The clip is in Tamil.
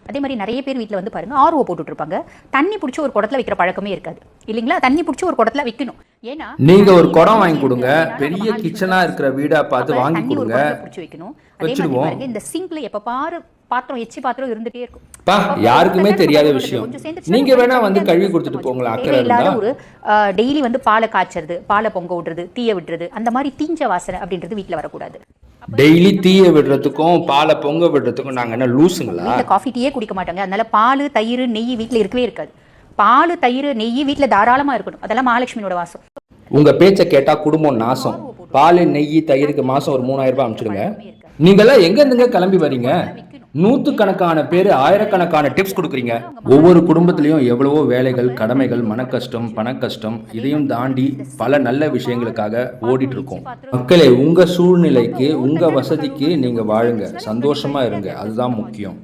அதே மாதிரி நிறைய பேர் வீட்டில் வந்து பாருங்க ஆர்ஓ போட்டுட்டு இருப்பாங்க. தண்ணி பிடிச்சி ஒரு குடத்துல வைக்கிற பழக்கமே இருக்காது இல்லைங்களா? தண்ணி பிடிச்சி ஒரு குடத்துல வைக்கணும். ஏன்னா நீங்க ஒரு குடம் வாங்கி கொடுங்க, பெரிய கிச்சனா இருக்கிற வீடா பார்த்து வாங்கி தண்ணி ஒரு கொடுங்க, குடத்துல பிடிச்சி வைக்கணும். அதே மாதிரி வச்சிருவோம். பாருங்க இந்த சிங்க்ல எப்ப பாரு பாத்திரம் எச்சி பாத்திரம் இருந்துட்டே இருக்கும். பா யாருக்குமே தெரியாத விஷயம். நீங்க வேணா வந்து கழுவி கொடுத்துட்டு போங்களா அக்கறை இல்லாத இருந்தா. ஒரு டெய்லி வந்து பாலை காய்ச்சறது, பாலை பொங்க விடுறது, தீய விடுறது, அந்த மாதிரி தீஞ்ச வாசனை அப்படின்றது வீட்டுல வரக்கூடாது. டெய்லி தீய விடுறதுக்கும் பாலை பொங்க விடுறதுக்கும் நாங்க என்ன லூசுங்களா? வீட்டுல காஃபி டீயே குடிக்க மாட்டாங்க. அதனால பால் தயிர் நெய் வீட்டுல இருக்கவே இருக்காது. பால் தயிர் நெய் வீட்டுல தாராளமா இருக்கணும். அதெல்லாம் மகாலட்சுமியோட வாசம். உங்க பேச்ச கேட்டா குடும்பம் நாசம். பால் நெய் தயிருக்கு மாசம் ஒரு 3000 ரூபாய் அனுப்பிச்சிடுங்க. நீங்கெல்லாம் எங்க இருந்துங்க கிளம்பி வரீங்க? நூத்துக்கணக்கான பேர் ஆயிரக்கணக்கான டிப்ஸ் கொடுக்குறீங்க. ஒவ்வொரு குடும்பத்திலையும் எவ்வளவோ வேலைகள், கடமைகள், மன கஷ்டம், பண கஷ்டம், இதையும் தாண்டி பல நல்ல விஷயங்களுக்காக ஓடிட்டு இருக்கோம். மக்களே, உங்க சூழ்நிலைக்கு உங்க வசதிக்கு நீங்க வாழுங்க, சந்தோஷமா இருங்க, அதுதான் முக்கியம்.